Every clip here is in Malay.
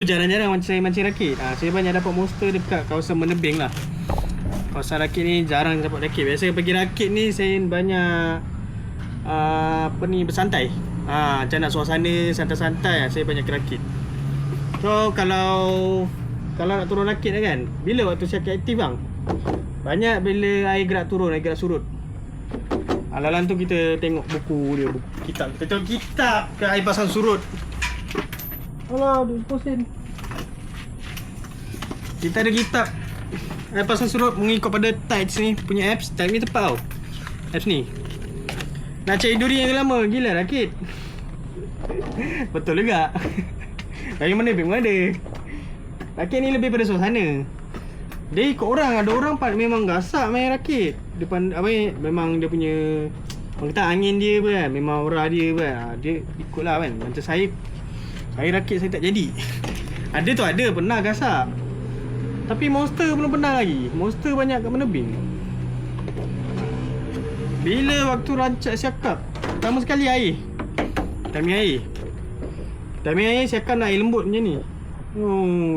Jarang-jarang saya mancing rakit. Saya banyak dapat monster dekat kawasan menebing lah. Kawasan rakit ni jarang dapat rakit. Biasa pergi rakit ni saya banyak bersantai. Macam nak suasana santai-santai saya banyak ke rakit. So kalau nak turun rakit kan, bila waktu saya aktif bang? Banyak bila air gerak turun, air gerak surut. Alang-alang tu kita tengok buku dia, buku kitab. Kita tengok kitab ke air pasang surut. Alah, dia posen. Kita ada kitab air pasang surut mengikut pada tides ni punya apps. Tide ni tepat tau. Apps ni nak cari duri yang lama. Gila rakit. Betul juga. Dari mana memang ada. Rakit ni lebih pada suasana. Dia ikut orang. Ada orang memang gasak main rakit. Depan memang dia punya orang kata angin dia pun kan, memang aura dia pun kan. Dia ikut lah kan. Macam saya rakit saya tak jadi. Ada tu ada pernah gasak. Tapi monster belum pernah lagi. Monster banyak kat menebing. Bila waktu rancak siakap, pertama sekali air. Timing air siakap nak air lembut macam ni.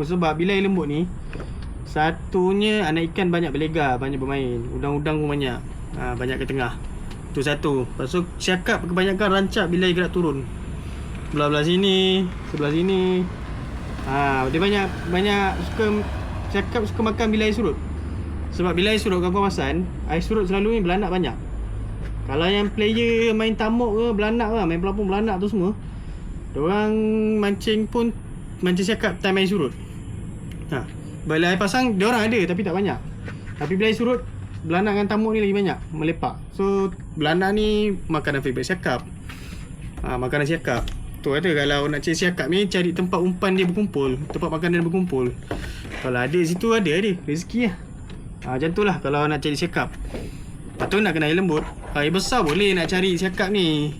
Sebab bila air lembut ni, satunya anak ikan banyak berlegar, banyak bermain. Udang-udang pun banyak. Banyak ke tengah. Tu satu. Lepas tu siakap kebanyakan rancak bila air gerak turun. Belah-belah sini, sebelah sini. Dia banyak suka cakap suka makan bila air surut. Sebab bila air surut kawan kawasan, air surut selalu ni belanak banyak. Kalau yang player main tamuk ke belanak ke, main pelampung belanak tu semua, diorang mancing pun mancing cakap time air surut. Bila air pasang diorang ada tapi tak banyak. Tapi bila air surut, belanak dengan tamuk ni lagi banyak melepak. So belanak ni makanan favourite siakap. Makanan siakap. Tu kata kalau nak cari siakap ni, cari tempat umpan dia berkumpul, tempat makanan dia berkumpul. Kalau ada situ ada rezeki lah. Macam tu lah kalau nak cari siakap. Lepas tu nak kena air lembut. Air besar boleh nak cari siakap ni.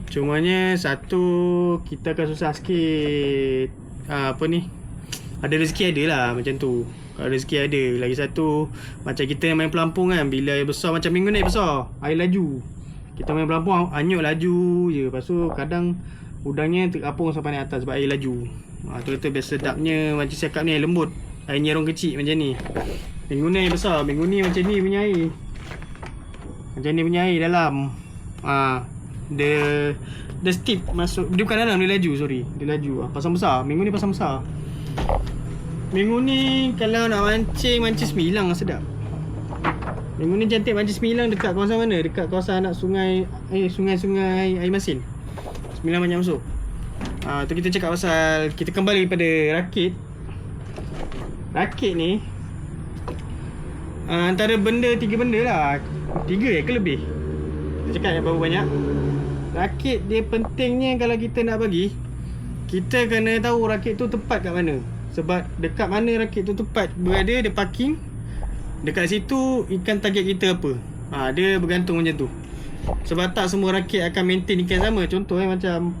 Cumanya satu, kita akan susah sikit. Ada rezeki ada lah macam tu. Kalau rezeki ada. Lagi satu, macam kita main pelampung kan, bila air besar, macam minggu ni air besar, air laju. Kita main pelampung anyut laju je. Lepas tu kadang udangnya terapung sampai naik atas sebab air laju. Tu kata biasa sedapnya macam siakap ni air lembut. Air nyerong kecil macam ni. Minggu ni air besar. Minggu ni macam ni punya air. Macam ni punya air dalam. Dia steep masuk. Dia bukan dalam, dia laju, sorry. Dia laju. Pasang besar. Minggu ni pasang besar. Minggu ni kalau nak mancing semilang lah sedap. Minggu ni cantik mancing semilang dekat kawasan mana? Dekat kawasan anak sungai. Sungai air masin. Semilang banyak masuk. Tu kita cakap pasal, kita kembali pada rakit. Rakit ni antara tiga benda lah. 3 ke lebih. Kita cakap yang berapa banyak. Rakit dia pentingnya kalau kita nak bagi, kita kena tahu rakit tu tepat kat mana. Sebab dekat mana rakit tu tepat berada, dia parking, dekat situ ikan target kita apa. Dia bergantung macam tu. Sebab tak semua rakit akan maintain ikan sama. Contoh macam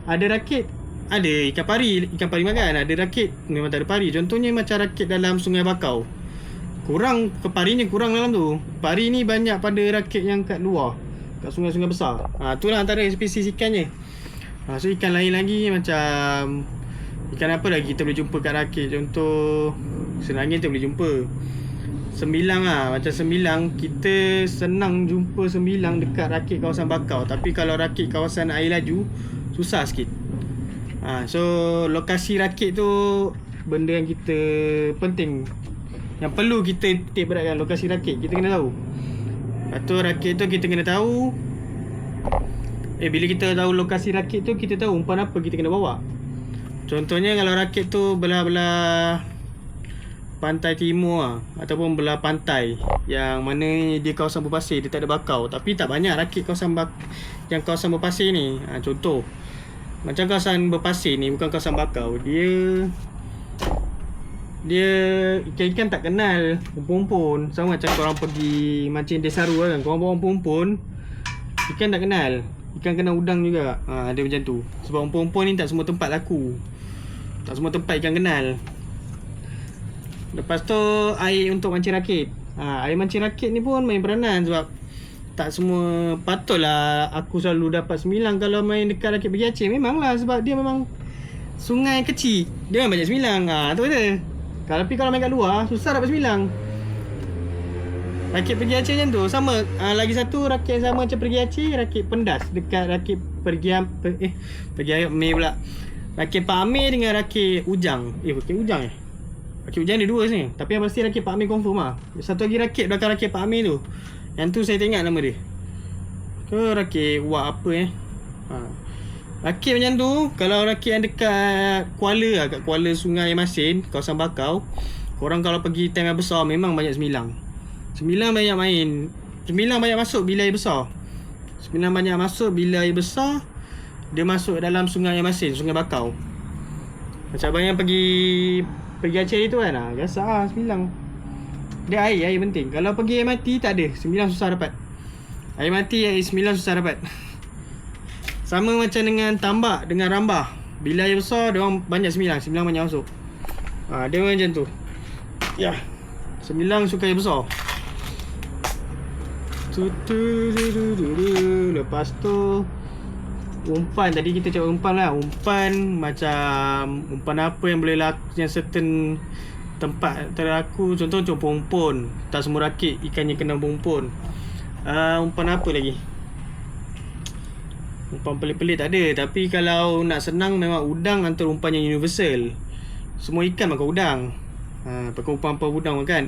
ada rakit, ada ikan pari makan. Ada rakit memang tak ada pari. Contohnya macam rakit dalam Sungai Bakau, kurang ke parinya, kurang dalam tu. Pari ni banyak pada rakit yang kat luar, kat sungai-sungai besar. Itulah antara spesies ikannya. So ikan lain lagi macam ikan apa lagi kita boleh jumpa kat rakit. Contoh serangin kita boleh jumpa. Sembilang macam sembilang, kita senang jumpa sembilang dekat rakit kawasan bakau. Tapi kalau rakit kawasan air laju, susah sikit. So lokasi rakit tu benda yang kita penting, yang perlu kita titik beratkan. Lokasi rakit kita kena tahu. Lepas tu rakit tu kita kena tahu. Bila kita tahu lokasi rakit tu, kita tahu umpan apa kita kena bawa. Contohnya kalau rakit tu belah-belah pantai timur ataupun belah pantai yang mana dia kawasan berpasir, dia tak ada bakau. Tapi tak banyak rakit yang kawasan berpasir ni. Contoh macam kawasan berpasir ni, bukan kawasan bakau. Dia ikan-ikan tak kenal umpun-umpun. Sama macam korang pergi mancing Desaru kan, korang bawa umpun-umpun, ikan tak kenal. Ikan kena udang juga. Dia macam tu. Sebab umpun-umpun ni tak semua tempat laku, tak semua tempat ikan kenal. Lepas tu air untuk mancing rakit. Air mancing rakit ni pun main peranan. Sebab tak semua patutlah aku selalu dapat 9 kalau main dekat rakit pergi Aceh. Memanglah sebab dia memang sungai kecil, dia banyak semilang. Tu dia. Kalau main kat luar, susah dapat semilang. Rakit pergi Aceh macam tu. Sama. Lagi satu rakit yang sama macam pergi Aceh, rakit pendas. Dekat rakit pergi Mei pula. Rakit Pak Amir dengan rakit Ujang. Rakit Ujang Rakit Ujang ada dua sini. Tapi yang pasti rakit Pak Amir confirm lah. Satu lagi rakit belakang rakit Pak Amir tu. Yang tu saya tak ingat nama dia. Ke rakit Wak apa Rakit macam tu. Kalau rakit yang dekat Kuala lah, kat Kuala Sungai Masin, kawasan Bakau, korang kalau pergi time yang besar memang banyak semilang. Semilang banyak main. Semilang banyak masuk bila air besar. Semilang banyak masuk bila air besar. Dia masuk dalam Sungai Masin, Sungai Bakau. Macam abang yang pergi Aceh tu kan, biasa lah semilang. Dia air penting. Kalau pergi air mati tak ada, semilang susah dapat. Air mati, air semilang susah dapat. Sama macam dengan tambak, dengan rambah. Bila air besar, dia orang banyak semilang banyak masuk. Dia macam tu. Ya. Semilang suka air besar. Lepas tu umpan, tadi kita cakap umpan lah. Umpan macam umpan apa yang boleh laku, yang certain tempat terlaku. Contoh pompon. Tak semua rakit ikannya kena pompon. Umpan apa lagi? Umpan pelik-pelik tak ada. Tapi kalau nak senang, memang udang antara umpan yang universal. Semua ikan makan udang. Pakai umpan udang makan.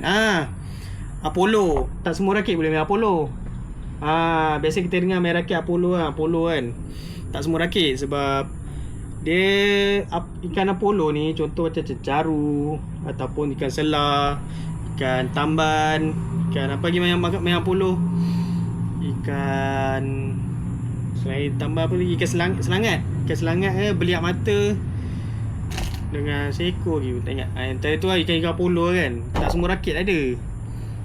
Apollo. Tak semua rakit boleh main Apollo. Biasa kita dengar main rakit Apollo kan. Tak semua rakit sebab dia ikan Apollo ni contoh macam cencaru ataupun ikan selah, ikan tamban, ikan apa lagi main Apollo. Ikan selain tamban apa lagi, ikan selangat. Ikan selangat beliak mata dengan seekor lagi tak ingat. Antara tu lah ikan-ikan Apollo kan. Tak semua rakit ada.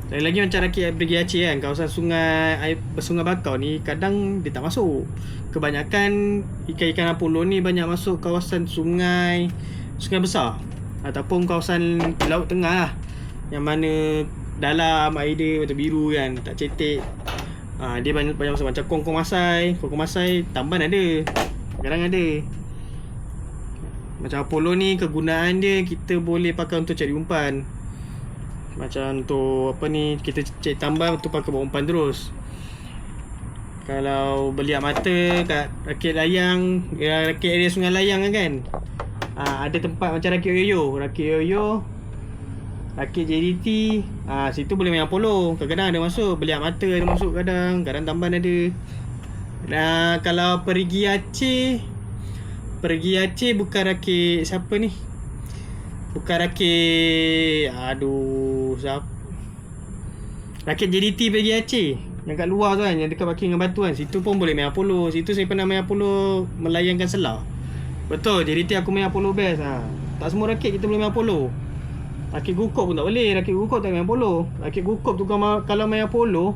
Lain lagi macam rakit pergi Aceh kan, kawasan sungai Bakau ni kadang dia tak masuk. Kebanyakan ikan-ikan Apollo ni banyak masuk kawasan sungai besar ataupun kawasan laut tengah lah, yang mana dalam air dia macam biru kan, tak cetek. Dia banyak masuk macam kongkong masai, tamban ada, kadang ada. Macam Apollo ni kegunaan dia, kita boleh pakai untuk cari umpan. Macam untuk kita cek tambang tu pakai bawa umpan terus. Kalau beliak mata kat rakit layang, rakit area Sungai Layang kan, ada tempat macam rakit yoyo, rakit JDT, situ boleh main Apollo. Kadang-kadang ada masuk beliak mata, ada masuk kadang tamban ada. Kalau pergi Aceh bukan rakit siapa ni? Bukan rakit rakit JDT pergi Aceh yang kat luar tu kan, yang dekat parking dengan batu kan, situ pun boleh main Apollo. Situ saya pernah main Apollo melayangkan selah. Betul, JDT aku main Apollo best. Tak semua rakit kita boleh main Apollo. Rakit gukop pun tak boleh. Rakit gukop tak main Apollo. Rakit gukop tu kalau main Apollo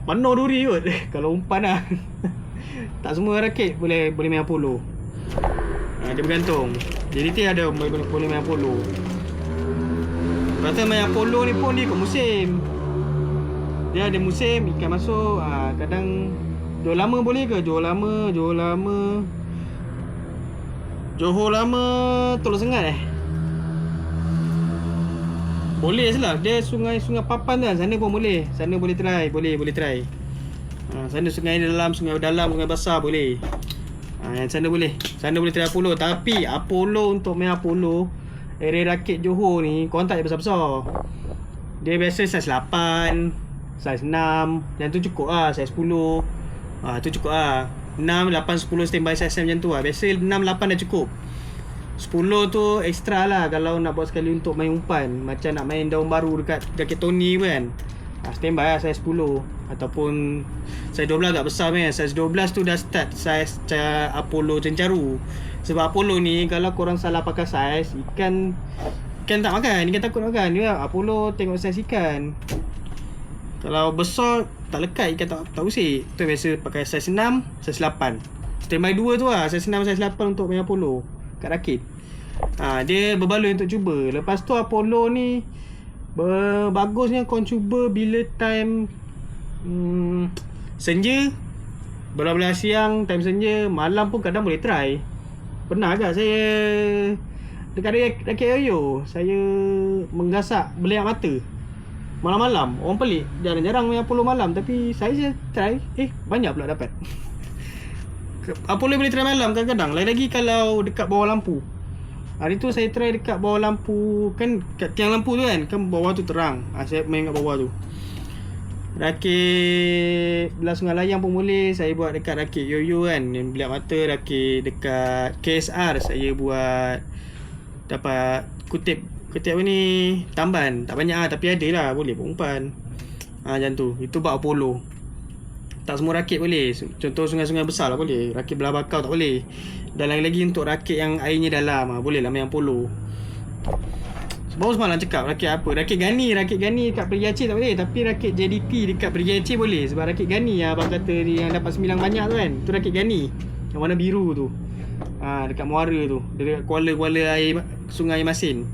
penuh duri kot. Kalau umpan lah. Tak semua rakit boleh main Apollo. Dia bergantung. JDT ada boleh main Apollo. Kata main Apollo ni pun dia ikut musim. Dia ada musim ikan masuk. Kadang Johor Lama boleh ke? Johor Lama Teluk Sengat boleh lah. Dia sungai papan tu kan, sana pun boleh. Sana boleh try. Boleh try. Sana sungai dalam, sungai besar boleh. Yang sana boleh try Apollo. Tapi Apollo, untuk main Apollo area rakit Johor ni, korang tak besar-besar. Dia biasa saiz 8, saiz 6. Yang tu cukup lah. Saiz 10 tu cukup lah. 6, 8, 10 standby saiz macam tu lah. Biasa 6, 8 dah cukup. 10 tu extra lah kalau nak buat sekali untuk main umpan. Macam nak main daun baru dekat Tony kan, standby lah saiz 10. Ataupun saiz 12 agak besar kan. Saiz 12 tu dah start saiz Apollo cencaru. Sebab Apollo ni kalau korang salah pakai saiz, ikan tak makan. Ikan takut makan. Apollo tengok saiz ikan. Kalau besar tak lekat, ikan tak usik. Tu biasa pakai saiz 6, saiz 8. Standby 2 tu lah, saiz 6, saiz 8 untuk main Apollo kat rakit. Dia berbaloi untuk cuba. Lepas tu Apollo ni bagusnya kau cuba bila time senja, belah-belah siang, time senja, malam pun kadang boleh try. Pernah agak saya dekat rakit yoyo, saya menggasak beliak mata malam-malam. Orang pelik, jarang-jarang main Apollo malam, tapi saya try, banyak pula dapat. Apollo boleh try malam kadang-kadang, lain lagi kalau dekat bawah lampu. Hari tu saya try dekat bawah lampu, kan kat tiang lampu tu kan bawah tu terang. Saya main kat bawah tu. Rakit belah Sungai Layang pun boleh. Saya buat dekat rakit yoyo kan, yang beliak mata. Rakit dekat KSR saya buat, dapat kutip apa ni, tamban. Tak banyak lah, tapi ada lah, boleh buat umpan. Macam tu. Itu buat Apollo. Tak semua rakit boleh. Contoh sungai-sungai besar lah boleh. Rakit belah bakau tak boleh. Dan lagi untuk rakit yang airnya dalam, boleh lah main Apollo. Baru semalam cakap rakit apa, rakit Gani dekat Perigi Aceh tak boleh. Tapi rakit JDT dekat Perigi Aceh boleh. Sebab rakit Gani abang kata dia yang dapat 9 banyak tu kan, tu rakit Gani yang warna biru tu. Dekat Muara tu, dekat kuala air Sungai Masin.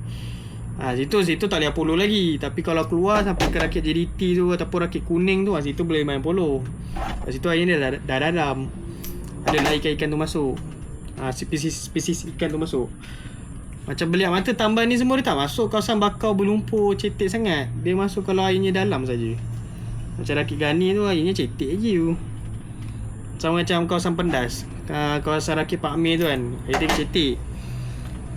Situ tak boleh Apollo lagi. Tapi kalau keluar sampai ke rakit JDT tu ataupun rakit kuning tu, situ boleh main Apollo. Situ airnya dah dalam, adalah ikan-ikan tu masuk. Spesies ikan tu masuk. Macam beliak mata tamban ni semua dia tak masuk kawasan bakau berlumpur cetek sangat. Dia masuk kalau airnya dalam saja. Macam rakit Gani tu airnya cetek je tu. Sama macam kawasan Pendas, kawasan rakit Pak Amir tu kan, air dia cetek.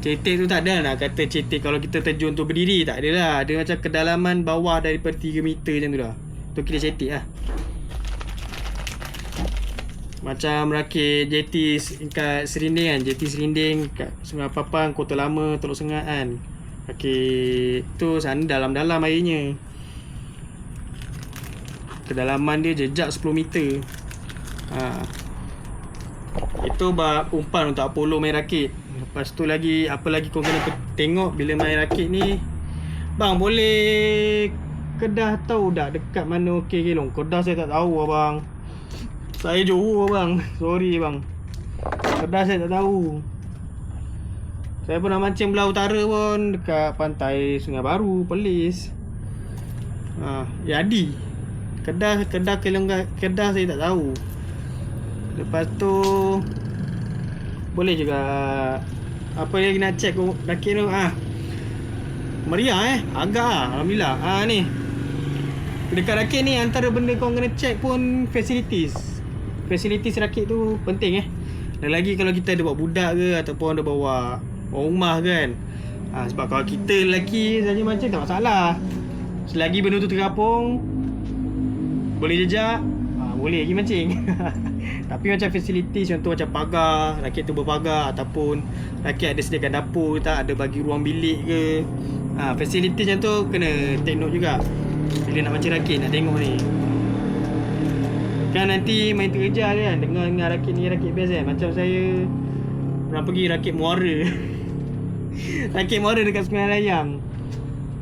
Cetek tu tak ada nak kata cetek kalau kita terjun tu berdiri, tak ada lah. Dia macam kedalaman bawah daripada 3 meter macam tu lah. Tu kira cetek lah. Macam rakit jeti kat Serinding kan, jeti Serinding kat Sungai Papang, Kota Lama, Teluk Sengat kan. Rakit tu sana dalam-dalam airnya. Kedalaman dia jejak 10 meter. Itu bab umpan untuk Apollo main rakit. Lepas tu lagi, apa lagi kau kena tengok bila main rakit ni. Bang, boleh Kedah tahu tak dekat mana Okey Kelong? Kedah saya tak tahu abang. Saya Johor abang. Sorry bang. Kedah saya tak tahu. Saya pernah mancing belah utara pun, dekat pantai Sungai Baru, Perlis. Yadi. Kedah Kelong, Kedah saya tak tahu. Lepas tu boleh juga apa lagi nak check rakit tu. Meriah agak alhamdulillah. Ni dekat rakit ni antara benda kau kena check pun facilities rakit tu penting Dan lagi kalau kita ada bawa budak ke ataupun ada bawa rumah kan. Sebab kalau kita lelaki saja mancing tak masalah. Selagi benda tu terapung, boleh jejak, boleh lagi mancing. Tapi macam facilities, contoh macam pagar, rakit tu berpagar, ataupun rakit ada sediakan dapur tak, ada bagi ruang bilik ke. Facilities macam tu kena take note juga bila nak mancing rakit, nak tengok ni. Kan nanti main terkejar kan dengan rakit ni, rakit best kan. Macam saya pernah pergi rakit Muara. Rakit Muara dekat Sungai Layang.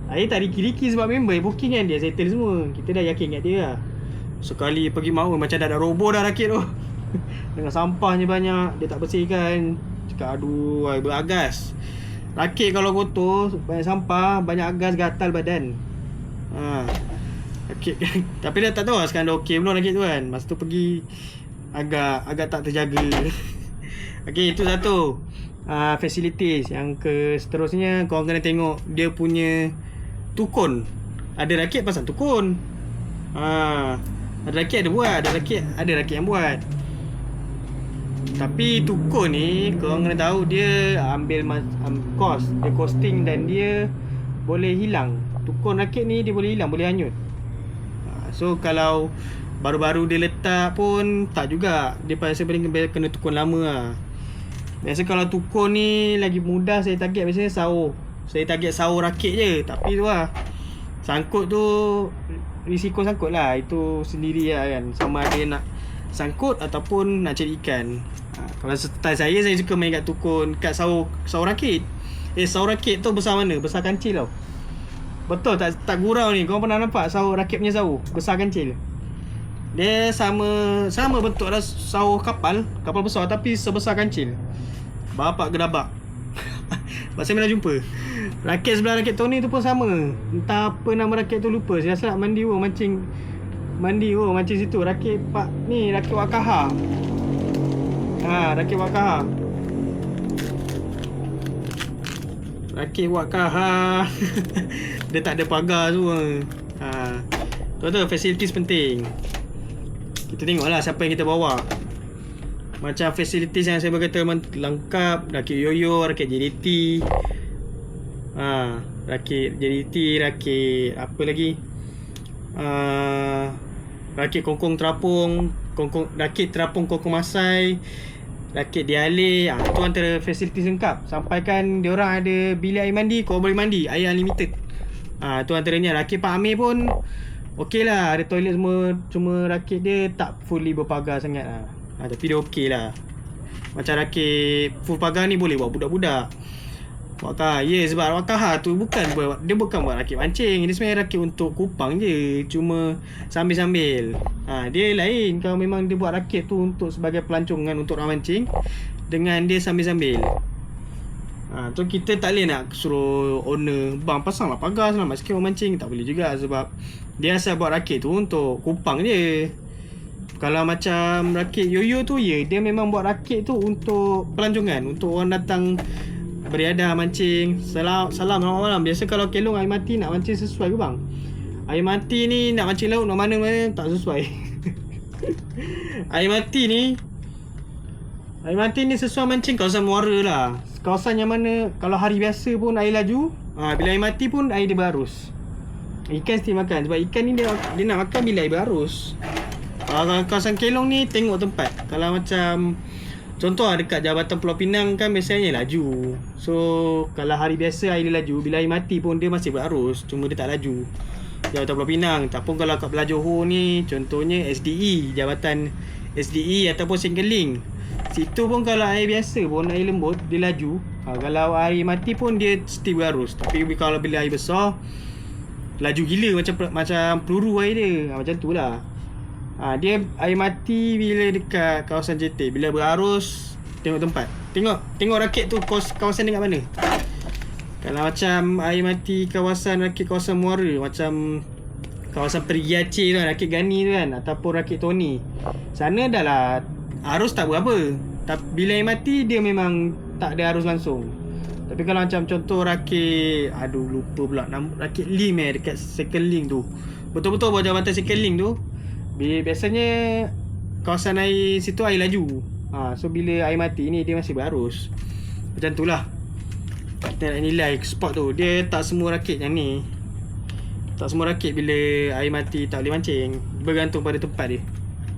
Saya tak riki-riki sebab member booking kan, dia settle semua. Kita dah yakin kat dia lah. Sekali pergi mahu macam dah roboh dah rakit tu. Dengan sampahnya banyak, dia tak bersihkan. Cakap aduh, beragas. Rakit kalau kotor, banyak sampah, banyak agas, gatal badan. Rakit. Tapi dia tak tahu lah sekarang dah okey belum rakit tu kan. Masa tu pergi agak tak terjaga. Okey, itu satu. Facilities. Yang ke seterusnya kau kena tengok dia punya tukun. Ada rakit pasang tukun. Ada rakit ada buat, ada rakit yang buat. Tapi tukun ni korang kena tahu dia ambil cost, dia costing dan dia boleh hilang. Tukun rakit ni dia boleh hilang, boleh hanyut. So kalau baru-baru dia letak pun tak juga, dia pasal kena tukun lama lah. Biasa kalau tukun ni lagi mudah saya target, biasanya sahur. Saya target sahur rakit je. Tapi tu lah, sangkut tu risiko sangkut lah, itu sendiri lah kan. Sama ada nak sangkut ataupun nak cari ikan. Kalau style saya suka main kat tukun, kat sahur rakit. Sahur rakit tu besar mana? Besar kancil tau. Betul tak gurau ni. Korang pernah nampak sahur rakit punya sahur? Besar kancil. Dia sama bentuk lah sahur kapal besar tapi sebesar kancil. Bapak gedabak. Sebab saya pernah jumpa. Rakit sebelah rakit Tony tu pun sama. Entah apa nama rakit tu lupa. Saya rasa mandi mancing situ. Rakit Wakaha. Rakit Wakaha. Rakit buat kahar. Dia tak ada pagar semua. Tu facilities penting. Kita tengoklah siapa yang kita bawa. Macam facilities yang saya berkata lengkap. Rakit yoyo, rakit JDT, rakit JDT, rakit apa lagi, rakit kongkong terapung, rakit terapung kongkong masai, rakit dialih. Tu antara facilities lengkap. Sampaikan diorang ada bilik air mandi, kau boleh mandi, air unlimited. Tu antaranya. Rakit Pak Amir pun okey lah, ada toilet semua. Cuma rakit dia tak fully berpagar sangat lah. Tapi dia okey lah. Macam rakit full pagar ni boleh buat budak-budak. Buat kahar. Sebab buat kahar tu dia bukan buat rakit mancing. Dia sebenarnya rakit untuk kupang je. Cuma sambil-sambil. Dia lain kalau memang dia buat rakit tu untuk sebagai pelancongan untuk orang mancing, dengan dia sambil-sambil. Tu kita tak boleh nak suruh owner, bang pasanglah pagar selamat sikit orang mancing. Tak boleh juga, sebab dia asal buat rakit tu untuk kupang je. Kalau macam rakit yoyo tu, dia memang buat rakit tu untuk pelancongan, untuk orang datang beriadah mancing. Salam selamat malam. Biasa kalau kelong air mati nak mancing sesuai ke bang? Air mati ni nak mancing laut nak mana-mana tak sesuai. Air mati ni sesuai mancing kawasan muara lah. Kawasan yang mana kalau hari biasa pun air laju, bila air mati pun air dia berarus. Ikan mesti makan, sebab ikan ni dia nak makan bila air berarus. Kawasan kelong ni tengok tempat. Kalau macam contoh dekat Jabatan Pulau Pinang kan biasanya laju. So kalau hari biasa air dia laju, bila air mati pun dia masih berarus, cuma dia tak laju. Jabatan Pulau Pinang. Tak pun kalau kat Belah Johor ni, contohnya SDE, Jabatan SDE ataupun Sengkeling. Situ pun kalau air biasa pun, air lembut, dia laju. Kalau air mati pun dia still berarus. Tapi kalau bila air besar, laju gila, macam peluru air dia. Macam tu lah. Dia air mati bila dekat kawasan JT, bila berarus tengok tempat. Tengok rakit tu kawasan dekat mana. Kalau macam air mati rakit kawasan muara, macam kawasan Perigi Aceh tu kan, rakit Gani tu kan, ataupun rakit Tony, sana dah lah arus tak berapa. Tapi bila air mati dia memang tak ada arus langsung. Tapi kalau macam contoh rakit, lupa pula rakit Lim dekat Second Link tu, betul-betul buat jabatan Second Link tu, biasanya kawasan air situ air laju. So bila air mati ni dia masih berarus. Macam tu lah kita nak nilai spot tu. Dia tak semua rakit yang ni, tak semua rakit bila air mati tak boleh mancing. Bergantung pada tempat dia.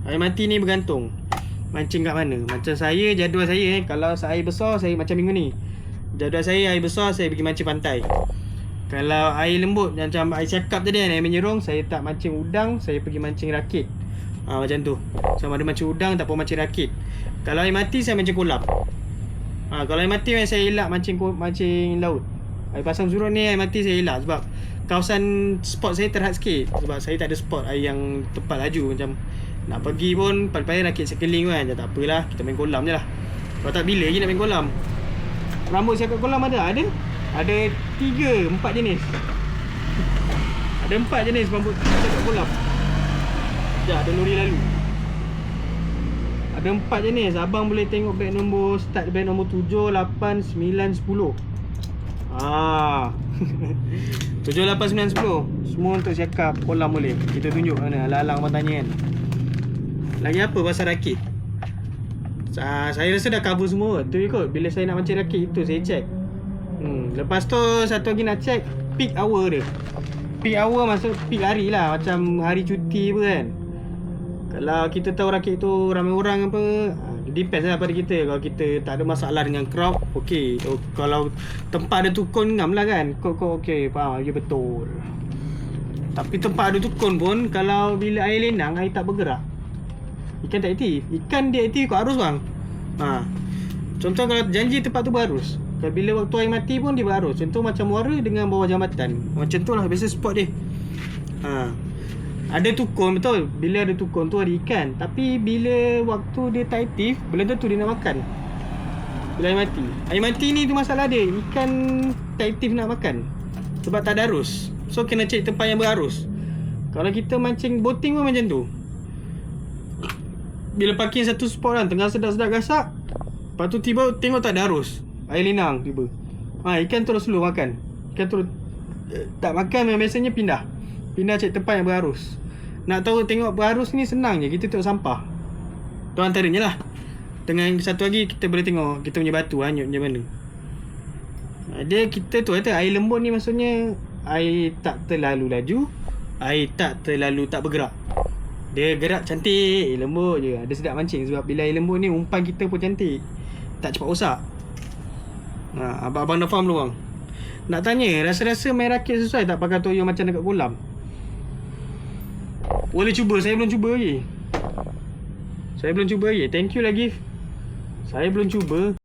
Air mati ni bergantung mancing kat mana. Macam saya, jadual saya kalau air besar, saya macam minggu ni, jadual saya air besar, saya pergi mancing pantai. Kalau air lembut macam air cakap tadi kan, air menyerong, saya tak mancing udang, saya pergi mancing rakit. Macam tu. Sama ada mancing udang tak pun mancing rakit. Kalau air mati saya mancing kolap. Kalau air mati saya elak mancing laut. Air pasang surut ni air mati saya elak, sebab kawasan spot saya terhad sikit. Sebab saya tak ada spot air yang tempat laju. Macam nak pergi pun paling-paling rakit sekeling kan. Tak apalah, kita main kolam je lah. Kalau tak bila lagi nak main kolam. Rambut saya kat kolam ada 3-4 jenis. Ada 4 jenis rambut saya kat kolam. Sekejap, ada lori lalu. Ada 4 jenis. Abang boleh tengok beg nombor, start beg nombor 7, 8, 9, 10. 7, 8, 9, 10. Semua untuk siakap kolam boleh. Kita tunjuk mana alang-alang abang tanya kan. Lagi apa pasal rakit? Saya rasa dah cover semua. Tu ikut bila saya nak mancing rakit itu saya check. Lepas tu satu lagi nak check peak hour dia. Peak hour maksud peak hari lah, macam hari cuti apa kan. Kalau kita tahu rakit tu ramai orang apa, depends lah pada kita. Kalau kita tak ada masalah dengan crowd, okey. Kalau tempat ada tukun, ngam lah kan. Kau okey, faham, dia betul. Tapi tempat ada tukun pun, kalau bila air lenang, air tak bergerak, ikan tak aktif. Ikan dia aktif ikut arus bang. Contoh kalau janji tempat tu berarus, kalau bila waktu air mati pun dia berarus. Contoh macam muara dengan bawah jambatan, macam tu lah biasa spot dia. Ada tukun, betul. Bila ada tukun tu ada ikan. Tapi bila waktu dia tak aktif, belum tentu dia nak makan. Bila air mati, air mati ni tu masalah dia, ikan tak aktif nak makan sebab tak ada arus. So kena cari tempat yang berarus. Kalau kita mancing boating pun macam tu. Bila parking satu spot kan, tengah sedap-sedap gasak, lepas tu tiba tengok tak ada arus, air lenang tiba. Ikan terus slow makan. Ikan terus tak makan, biasanya pindah cari tempat yang berarus. Nak tahu tengok berarus ni senang je, kita tengok sampah. Tu antaranya lah. Dengan satu lagi kita boleh tengok kita punya batu hanyut macam mana. Dia kita tu kata air lembut ni maksudnya air tak terlalu laju, air tak terlalu tak bergerak. Dia gerak cantik, lembut je. Dia sedap mancing sebab bila air lembut ni umpan kita pun cantik. Tak cepat rosak. Abang dah faham belum bang? Nak tanya, rasa-rasa main rakit sesuai tak pakai toyo macam dekat kolam? Boleh cuba, saya belum cuba lagi. Thank you lagi. Saya belum cuba.